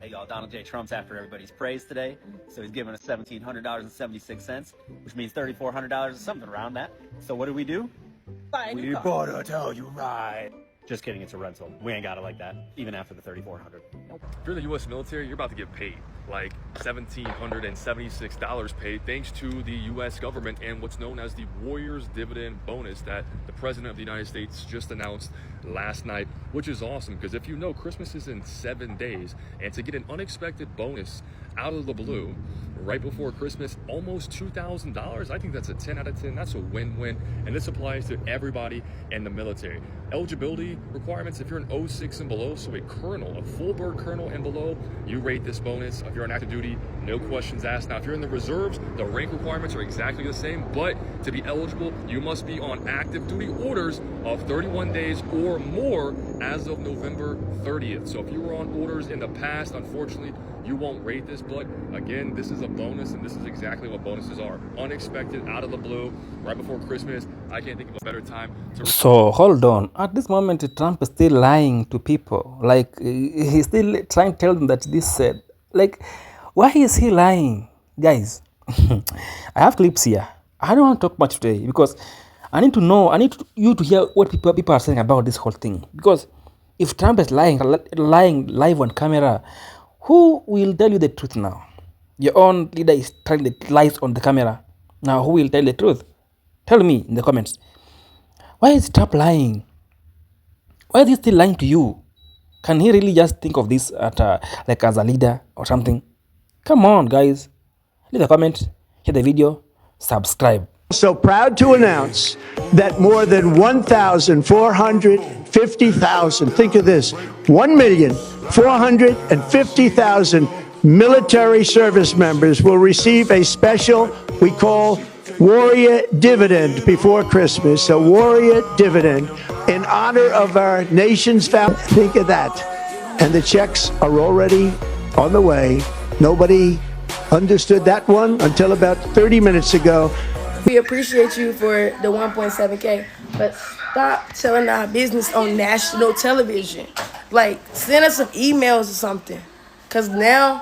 Hey y'all, Donald J. Trump's after everybody's praise today, so he's giving us $1,700.76, which means $3,400 or something around that. So what do? We bought a Telluride. Just kidding, it's a rental. We ain't got it like that, even after the $3,400. If you're in the U.S. military, you're about to get paid like $1,776 paid thanks to the U.S. government and what's known as the Warriors Dividend bonus that the President of the United States just announced last night, which is awesome because if you know, Christmas is in 7 days, and to get an unexpected bonus out of the blue right before Christmas, almost $2,000, I think that's a 10 out of 10. That's a win-win, and this applies to everybody in the military. Eligibility requirements: if you're an 06 and below, so a colonel, a full bird colonel and below, you rate this bonus. If you're on active duty, no questions asked. Now, if you're in the reserves, the rank requirements are exactly the same, but to be eligible, you must be on active duty orders of 31 days or more as of November 30th. So if you were on orders in the past, unfortunately, you won't rate this, but again, this is a bonus, and this is exactly what bonuses are. Unexpected, out of the blue, right before Christmas. I can't think of a better time to... So hold on. At this moment, Trump is still lying to people. Like he's still trying to tell them that this said. Like, why is he lying, guys? I have clips here. I don't want to talk much today because I need to know. I need you to hear what people are saying about this whole thing. Because if Trump is lying live on camera, who will tell you the truth now? Your own leader is telling the lies on the camera. Now, who will tell the truth? Tell me in the comments. Why is Trump lying? Why is he still lying to you? Can he really just think of this at like as a leader or something? Come on, guys. Leave a comment, share the video, subscribe. So proud to announce that more than 1,450,000, think of this, 1,450,000 military service members will receive a special we call Warrior Dividend before Christmas, a Warrior Dividend in honor of our nation's family. Think of that. And the checks are already on the way. Nobody understood that one until about 30 minutes ago. We appreciate you for the 1.7K, but stop telling our business on national television. Like, send us some emails or something, because now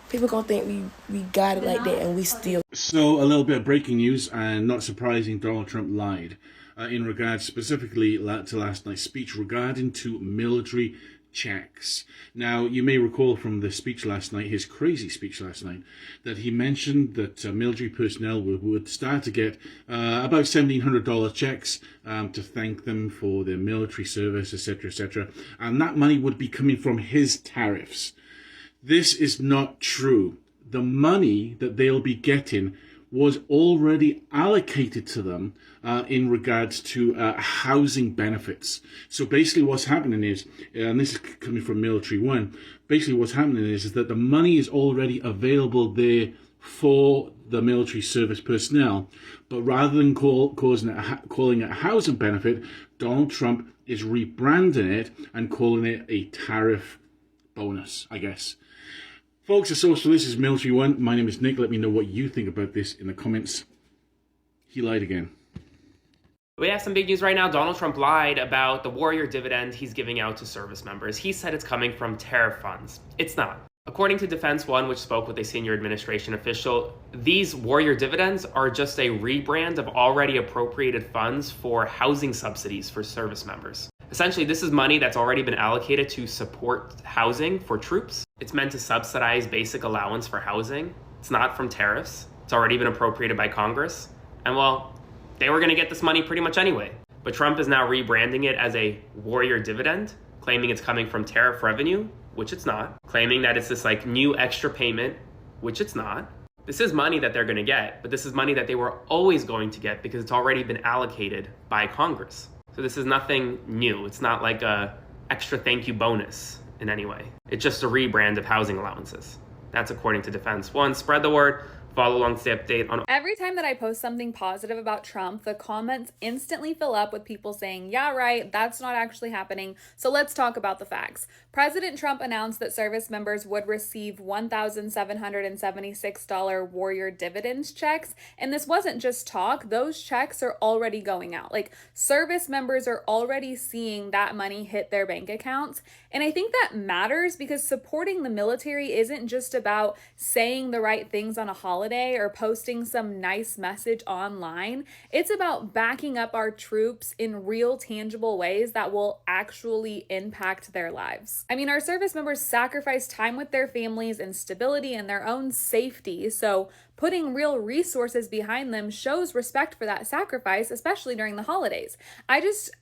people gonna think we got it like that, and we still. So a little bit of breaking news, and not surprising, Donald Trump lied in regards specifically to last night's speech regarding to military checks. Now, you may recall from the speech last night, his crazy speech last night, that he mentioned that military personnel would start to get about $1,700 checks to thank them for their military service, etc., etc., and that money would be coming from his tariffs. This is not true. The money that they'll be getting was already allocated to them in regards to housing benefits. So basically what's happening is, and this is coming from Military One, basically what's happening is that the money is already available there for the military service personnel, but rather than calling it a housing benefit, Donald Trump is rebranding it and calling it a tariff bonus, I guess. Folks, so this is Military One. My name is Nick. Let me know what you think about this in the comments. He lied again. We have some big news right now. Donald Trump lied about the Warrior Dividend he's giving out to service members. He said it's coming from tariff funds. It's not. According to Defense One, which spoke with a senior administration official, these Warrior Dividends are just a rebrand of already appropriated funds for housing subsidies for service members. Essentially, this is money that's already been allocated to support housing for troops. It's meant to subsidize basic allowance for housing. It's not from tariffs. It's already been appropriated by Congress. And well, they were going to get this money pretty much anyway. But Trump is now rebranding it as a Warrior Dividend, claiming it's coming from tariff revenue, which it's not. Claiming that it's this like new extra payment, which it's not. This is money that they're going to get, but this is money that they were always going to get because it's already been allocated by Congress. So this is nothing new. It's not like a extra thank you bonus in any way. It's just a rebrand of housing allowances. That's according to Defense One. Spread the word. Follow along to the update on Every time that I post something positive about Trump, the comments instantly fill up with people saying, yeah, right, that's not actually happening. So let's talk about the facts. President Trump announced that service members would receive $1,776 Warrior Dividends checks. And this wasn't just talk, those checks are already going out. Like, service members are already seeing that money hit their bank accounts. And I think that matters because supporting the military isn't just about saying the right things on a holiday or posting some nice message online. It's about backing up our troops in real, tangible ways that will actually impact their lives. I mean, our service members sacrifice time with their families and stability and their own safety. So putting real resources behind them shows respect for that sacrifice, especially during the holidays. I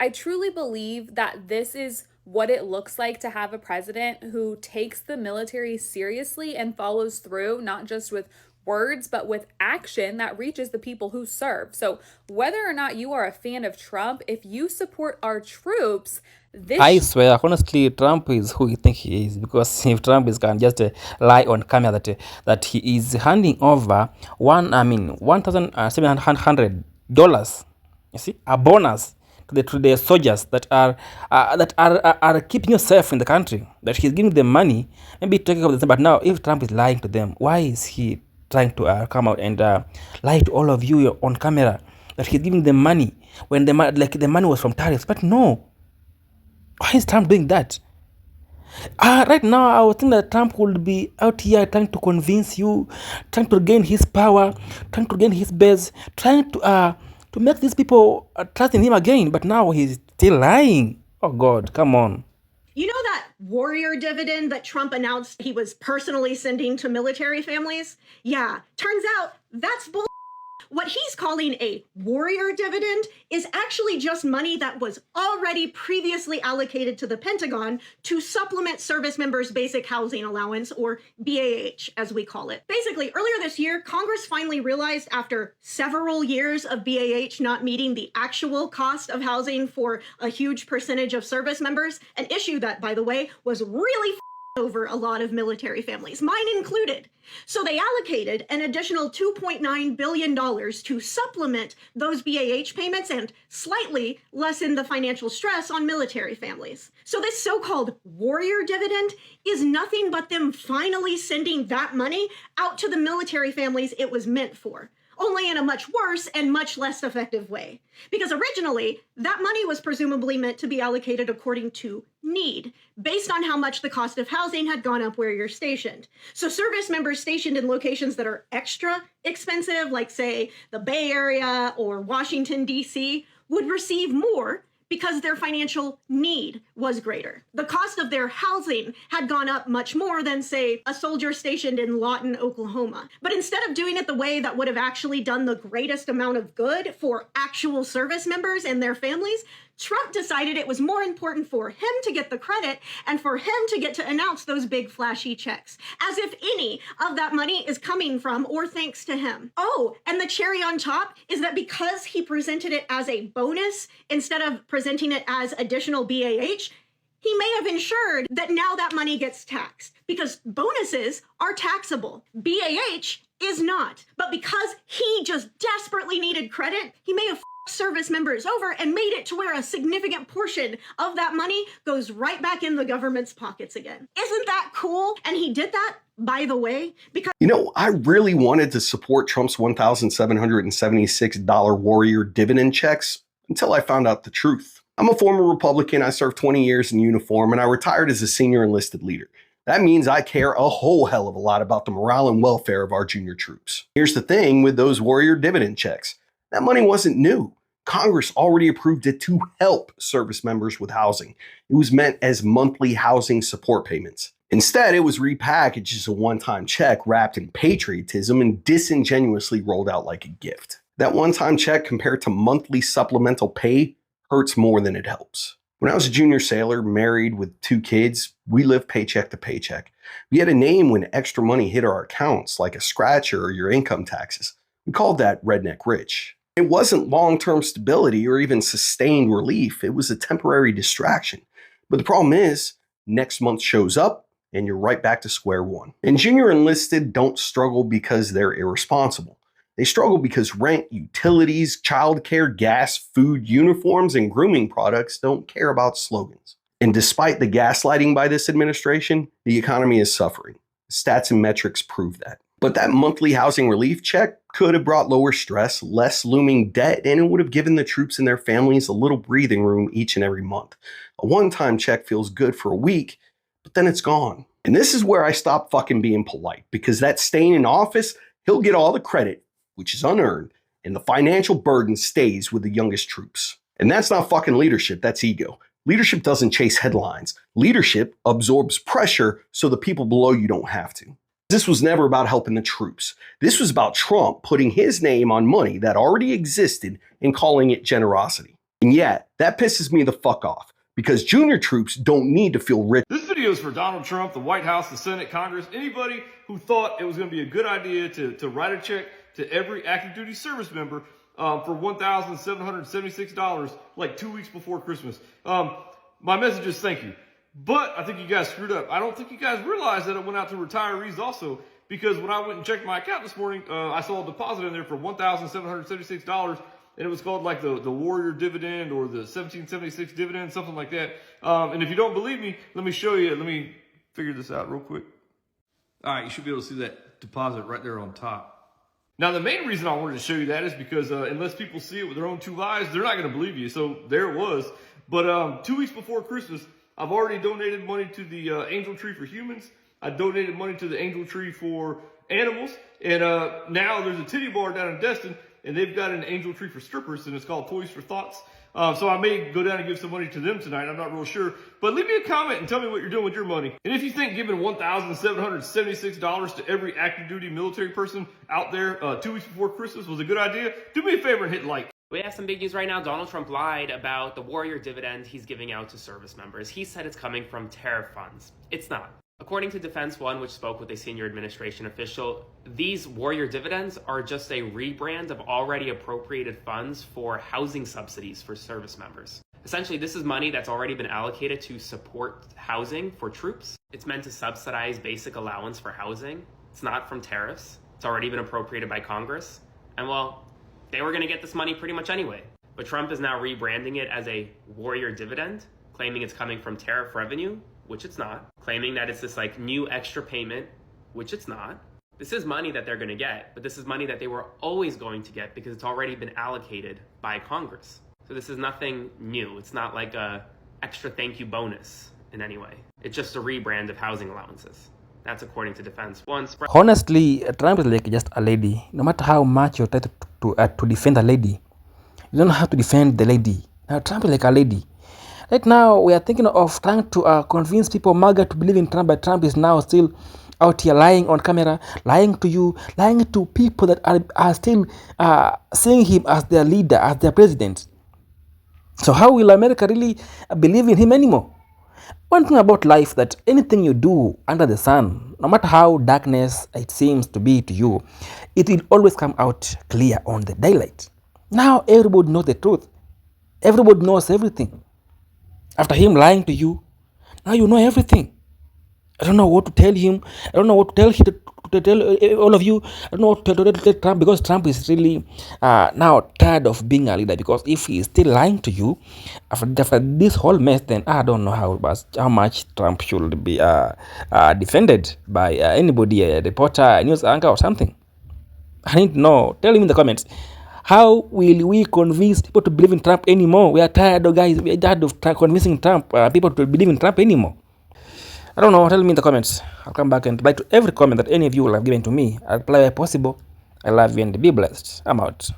truly believe that this is what it looks like to have a president who takes the military seriously and follows through, not just with words, but with action that reaches the people who serve. So whether or not you are a fan of Trump, if you support our troops, I swear, honestly, Trump is who you think he is. Because if Trump is can just lie on camera that he is handing over $1,700, you see, a bonus to the soldiers that are keeping you safe in the country. That he's giving them money, maybe taking care of them. But now, if Trump is lying to them, why is he trying to come out and lie to all of you on camera that he's giving them money when the money was from tariffs? But no. Why is Trump doing that? Right now, I would think that Trump would be out here trying to convince you, trying to gain his power, trying to gain his base, trying to make these people trust in him again. But now he's still lying. Oh, God, come on. You know that warrior dividend that Trump announced he was personally sending to military families? Yeah, turns out that's bull. What he's calling a warrior dividend is actually just money that was already previously allocated to the Pentagon to supplement service members' basic housing allowance, or BAH, as we call it. Basically, earlier this year, Congress finally realized after several years of BAH not meeting the actual cost of housing for a huge percentage of service members, an issue that, by the way, was really over a lot of military families, mine included. So they allocated an additional $2.9 billion to supplement those BAH payments and slightly lessen the financial stress on military families. So this so-called warrior dividend is nothing but them finally sending that money out to the military families it was meant for, only in a much worse and much less effective way. Because originally, that money was presumably meant to be allocated according to need, based on how much the cost of housing had gone up where you're stationed. So service members stationed in locations that are extra expensive, like say the Bay Area or Washington, D.C., would receive more because their financial need was greater. The cost of their housing had gone up much more than, say, a soldier stationed in Lawton, Oklahoma. But instead of doing it the way that would have actually done the greatest amount of good for actual service members and their families, Trump decided it was more important for him to get the credit and for him to get to announce those big flashy checks, as if any of that money is coming from or thanks to him. Oh, and the cherry on top is that because he presented it as a bonus instead of presenting it as additional BAH, he may have ensured that now that money gets taxed, because bonuses are taxable. BAH is not. But because he just desperately needed credit, he may have service members over and made it to where a significant portion of that money goes right back in the government's pockets again. Isn't that cool? And he did that, by the way, because... You know, I really wanted to support Trump's $1,776 warrior dividend checks until I found out the truth. I'm a former Republican. I served 20 years in uniform, and I retired as a senior enlisted leader. That means I care a whole hell of a lot about the morale and welfare of our junior troops. Here's the thing with those warrior dividend checks. That money wasn't new. Congress already approved it to help service members with housing. It was meant as monthly housing support payments. Instead, it was repackaged as a one-time check wrapped in patriotism and disingenuously rolled out like a gift. That one-time check compared to monthly supplemental pay hurts more than it helps. When I was a junior sailor, married with 2 kids, we lived paycheck to paycheck. We had a name when extra money hit our accounts, like a scratcher or your income taxes. We called that redneck rich. It wasn't long-term stability or even sustained relief. It was a temporary distraction. But the problem is, next month shows up and you're right back to square one. And junior enlisted don't struggle because they're irresponsible. They struggle because rent, utilities, childcare, gas, food, uniforms, and grooming products don't care about slogans. And despite the gaslighting by this administration, the economy is suffering. Stats and metrics prove that. But that monthly housing relief check could have brought lower stress, less looming debt, and it would have given the troops and their families a little breathing room each and every month. A one-time check feels good for a week, but then it's gone. And this is where I stop fucking being polite, because that staying in office, he'll get all the credit, which is unearned, and the financial burden stays with the youngest troops. And that's not fucking leadership, that's ego. Leadership doesn't chase headlines. Leadership absorbs pressure so the people below you don't have to. This was never about helping the troops. This was about Trump putting his name on money that already existed and calling it generosity. And yet, that pisses me the fuck off, because junior troops don't need to feel rich. This video is for Donald Trump, the White House, the Senate, Congress, anybody who thought it was going to be a good idea to write a check to every active duty service member for $1,776 like 2 weeks before Christmas. My message is thank you. But I think you guys screwed up. I don't think you guys realized that it went out to retirees also, because when I went and checked my account this morning, I saw a deposit in there for $1,776, and it was called like the Warrior Dividend or the 1776 Dividend, something like that. And if you don't believe me, let me show you. Let me figure this out real quick. All right, you should be able to see that deposit right there on top. Now, the main reason I wanted to show you that is because unless people see it with their own two eyes, they're not going to believe you. So there it was. But 2 weeks before Christmas, I've already donated money to the Angel Tree for Humans. I donated money to the Angel Tree for Animals. And now there's a titty bar down in Destin, and they've got an Angel Tree for strippers, and it's called Toys for Thoughts. So I may go down and give some money to them tonight. I'm not real sure. But leave me a comment and tell me what you're doing with your money. And if you think giving $1,776 to every active duty military person out there 2 weeks before Christmas was a good idea, do me a favor and hit like. We have some big news right now. Donald Trump lied about the Warrior Dividend he's giving out to service members. He said it's coming from tariff funds. It's not. According to Defense One, which spoke with a senior administration official, these Warrior Dividends are just a rebrand of already appropriated funds for housing subsidies for service members. Essentially, this is money that's already been allocated to support housing for troops. It's meant to subsidize basic allowance for housing. It's not from tariffs. It's already been appropriated by Congress. And well, they were going to get this money pretty much anyway. But Trump is now rebranding it as a Warrior Dividend, claiming it's coming from tariff revenue, which it's not, claiming that it's this like new extra payment, which it's not. This is money that they're going to get, but this is money that they were always going to get because it's already been allocated by Congress. So this is nothing new. It's not like a extra thank you bonus in any way. It's just a rebrand of housing allowances. That's according to Defense One. Honestly, Trump is like just a lady. No matter how much you try to defend a lady, you don't have to defend the lady. Now, Trump is like a lady. Right now, we are thinking of trying to convince people, MAGA, to believe in Trump, but Trump is now still out here lying on camera, lying to you, lying to people that are still seeing him as their leader, as their president. So how will America really believe in him anymore? One thing about life, that anything you do under the sun, no matter how darkness it seems to be to you, it will always come out clear on the daylight. Now everybody knows the truth. Everybody knows everything. After him lying to you, now you know everything. I don't know what to tell him. I don't know what to tell all of you. I don't know what to tell Trump, because Trump is really now tired of being a leader. Because if he is still lying to you after this whole mess, then I don't know how much Trump should be defended by anybody, a reporter, a news anchor, or something. I need to know. Tell him in the comments. How will we convince people to believe in Trump anymore? We are tired of guys. We are tired of convincing Trump people to believe in Trump anymore. I don't know. Tell me in the comments. I'll come back and reply to every comment that any of you will have given to me. I'll reply where possible. I love you and be blessed. I'm out.